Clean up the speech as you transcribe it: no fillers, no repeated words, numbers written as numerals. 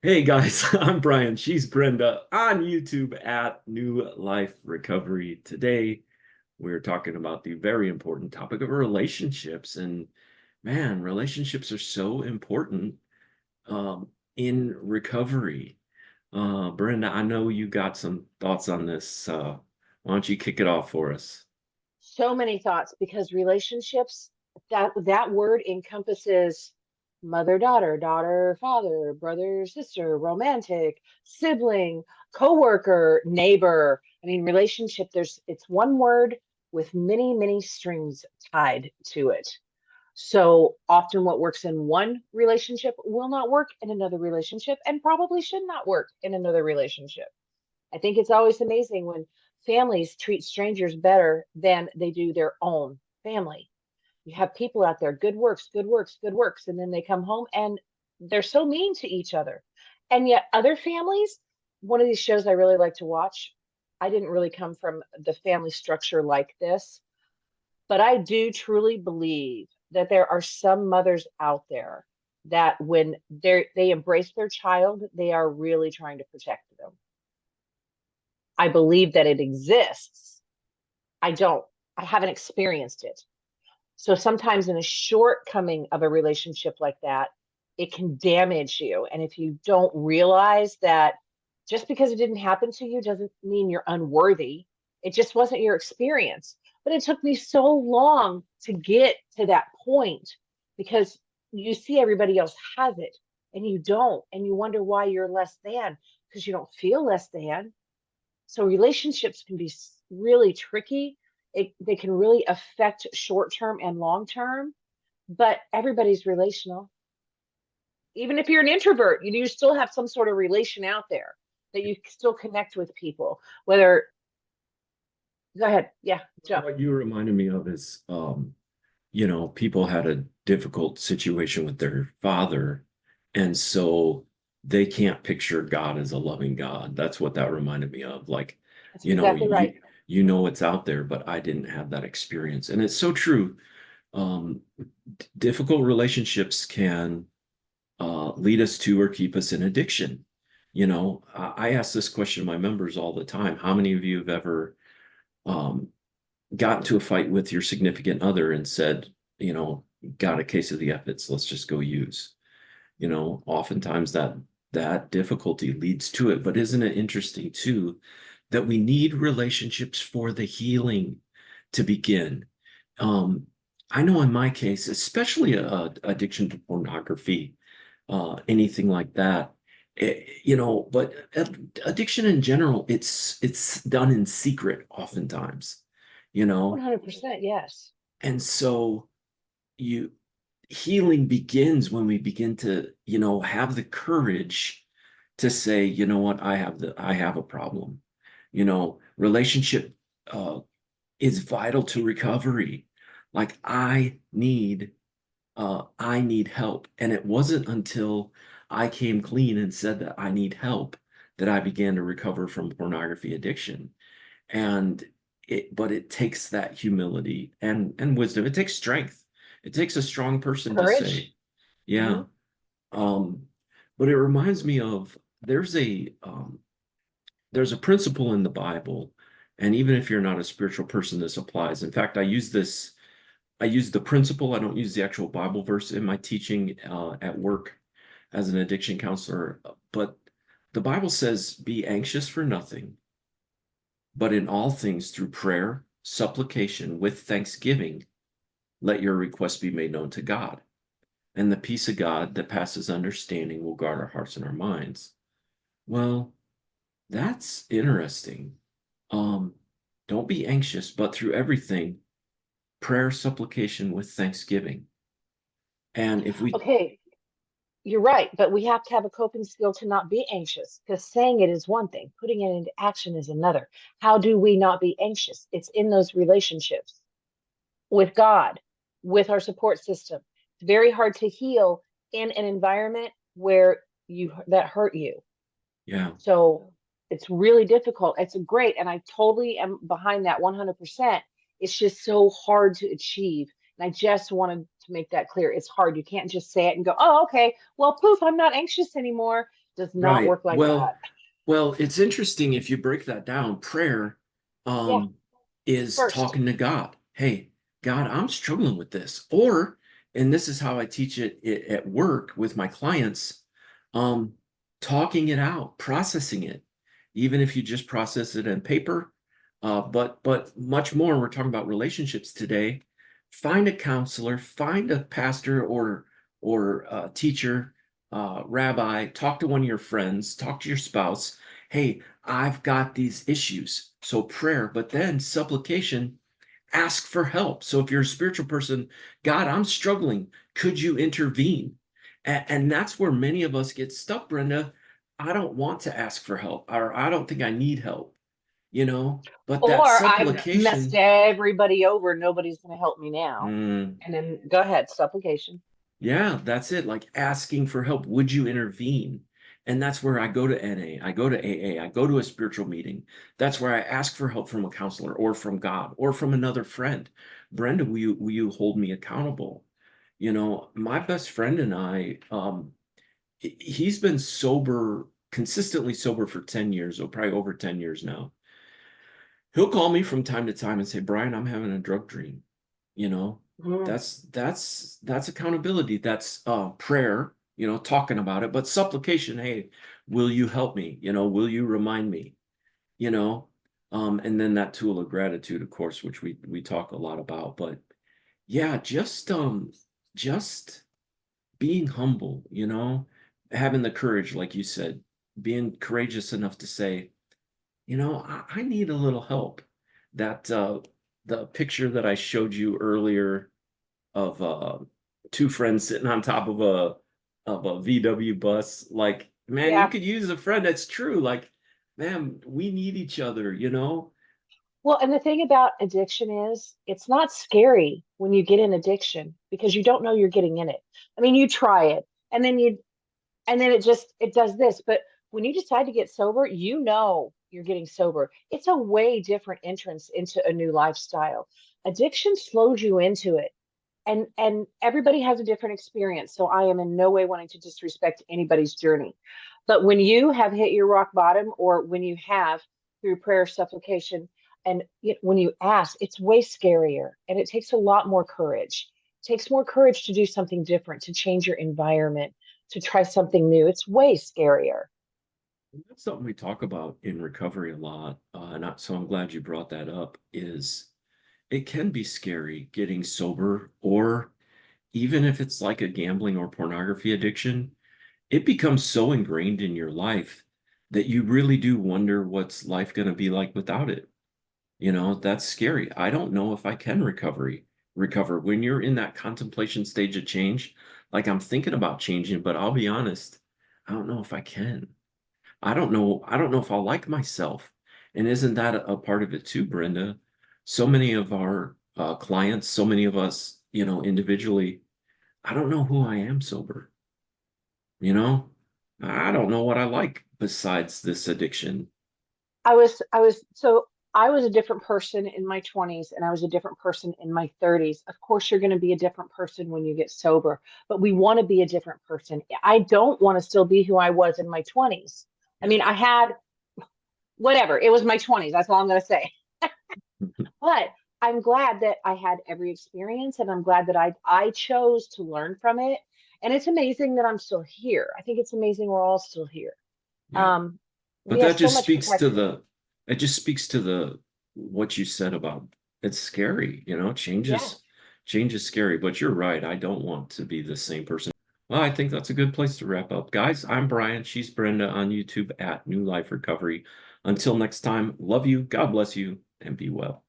Hey guys, I'm Brian. She's Brenda on YouTube at New Life Recovery. Today, we're talking about the very important topic of relationships. And man, relationships are so important in recovery. Brenda, I know you got some thoughts on this. Why don't you kick it off for us? So many thoughts because relationships, that word encompasses mother daughter, daughter father, brother sister, romantic, sibling, coworker, neighbor. I mean, relationship, it's one word with many strings tied to it. So often what works in one relationship will not work in another relationship and probably should not work in another relationship. I think it's always amazing when families treat strangers better than they do their own family. You have people out there, good works, good works, good works, and then they come home and they're so mean to each other. And yet, other families, one of these shows I really like to watch, I didn't really come from the family structure like this, but I do truly believe that there are some mothers out there that when they embrace their child, they are really trying to protect them. I believe that it exists. I don't. I haven't experienced it. So sometimes in a shortcoming of a relationship like that, it can damage you. And if you don't realize that just because it didn't happen to you doesn't mean you're unworthy, it just wasn't your experience. But it took me so long to get to that point because you see everybody else has it and you don't. And you wonder why you're less than because you don't feel less than. So relationships can be really tricky. They can really affect short term and long term, but everybody's relational. Even if you're an introvert, you still have some sort of relation out there that you still connect with people. Whether, go ahead. Yeah, jump. What you reminded me of is, people had a difficult situation with their father, and so they can't picture God as a loving God. That's what that reminded me of. Like, That's you know, exactly you right. you know it's out there, but I didn't have that experience. And it's so true. Um, Difficult relationships can lead us to or keep us in addiction. I ask this question to my members all the time. How many of you have ever um, got into a fight with your significant other and said, got a case of the F-its, let's just go use. Oftentimes that difficulty leads to it. But isn't it interesting too that we need relationships for the healing to begin? Um, I know in my case, especially addiction to pornography, anything like that, but addiction in general, it's done in secret oftentimes, you know, 100%. Yes. and so you healing begins when we begin to, have the courage to say, you know what, I have a problem. Relationship is vital to recovery. Like I need help. And it wasn't until I came clean and said that I need help that I began to recover from pornography addiction. And but it takes that humility and wisdom. It takes strength. It takes a strong person to say, Courage. yeah. Hmm. Um, but it reminds me of there's a principle in the Bible, and even if you're not a spiritual person, this applies. In fact, I use the principle. I don't use the actual Bible verse in my teaching at work as an addiction counselor. But the Bible says, be anxious for nothing, but in all things through prayer, supplication, with thanksgiving, let your requests be made known to God. And the peace of God that passes understanding will guard our hearts and our minds. Well, that's interesting. Um, don't be anxious, but through everything, prayer, supplication with thanksgiving. And if we Okay, you're right, but we have to have a coping skill to not be anxious because saying it is one thing, putting it into action is another. How do we not be anxious? It's in those relationships with God, with our support system. It's very hard to heal in an environment where you that hurt you. Yeah, So it's really difficult. It's great, and I totally am behind that 100%. It's just so hard to achieve. And I just wanted to make that clear. It's hard. You can't just say it and go, oh, okay, well, poof, I'm not anxious anymore. Does not Right. work like that. Well, it's interesting if you break that down. Prayer Yeah, um is first. talking to God. Hey, God, I'm struggling with this. Or, and this is how I teach it at work with my clients, um, talking it out, processing it, even if you just process it in paper. But much more, we're talking about relationships today. Find a counselor, find a pastor or a teacher, rabbi, talk to one of your friends, talk to your spouse. Hey, I've got these issues. So prayer, but then supplication, ask for help. So if you're a spiritual person, God, I'm struggling. Could you intervene? And that's where many of us get stuck, Brenda. I don't want to ask for help, or I don't think I need help, but that Or I've messed supplication, everybody over. Nobody's going to help me now. mm, And then go ahead, supplication. yeah, that's it. Like asking for help. Would you intervene? And that's where I go to NA, I go to AA, I go to a spiritual meeting. That's where I ask for help from a counselor or from God or from another friend. Brenda, will you hold me accountable? My best friend and I, he's been sober, consistently sober for 10 years, or probably over 10 years now. He'll call me from time to time and say, Brian, I'm having a drug dream. you know Mhm. that's accountability. That's prayer, talking about it. But supplication, hey, will you help me? Will you remind me? you know and then that tool of gratitude, of course, which we talk a lot about. But yeah, just being humble, having the courage, like you said, being courageous enough to say, I need a little help. That the picture that I showed you earlier of two friends sitting on top of a VW bus. Like, man, you Yeah. could use a friend. That's true. Like, man, we need each other. Well, and the thing about addiction is it's not scary when you get in addiction because you don't know you're getting in it. I mean, you try it and then it does this. But when you decide to get sober, you know you're getting sober. It's a way different entrance into a new lifestyle. Addiction slows you into it. And everybody has a different experience. So I am in no way wanting to disrespect anybody's journey. But when you have hit your rock bottom, or when you have through prayer, supplication, and when you ask, it's way scarier, and it takes a lot more courage. It takes more courage to do something different, to change your environment, to try something new. It's way scarier. That's something we talk about in recovery a lot. So I'm glad you brought that up. Is it can be scary getting sober, or even if it's like a gambling or pornography addiction, it becomes so ingrained in your life that you really do wonder what's life going to be like without it. That's scary. I don't know if I can recover when you're in that contemplation stage of change. Like, I'm thinking about changing, but I'll be honest, I don't know if I can. I don't know if I'll like myself. And isn't that a part of it too, Brenda? So many of our clients, so many of us, individually, I don't know who I am sober. You know, I don't know what I like besides this addiction. I was a different person in my 20s and I was a different person in my 30s. Of course, you're going to be a different person when you get sober, but we want to be a different person. I don't want to still be who I was in my 20s. I Yeah. mean, I had whatever, it was my 20s. That's all I'm going to say. But I'm glad that I had every experience, and I'm glad that I chose to learn from it. And it's amazing that I'm still here. I think it's amazing we're all still here. Yeah. Um, But we have that so just much speaks to protection. the, it just speaks to the, what you said about it's scary, Yeah. change is scary, but you're right. I don't want to be the same person. Well, I think that's a good place to wrap up. Guys, I'm Brian. She's Brenda on YouTube at New Life Recovery. Until next time, love you, God bless you, and be well.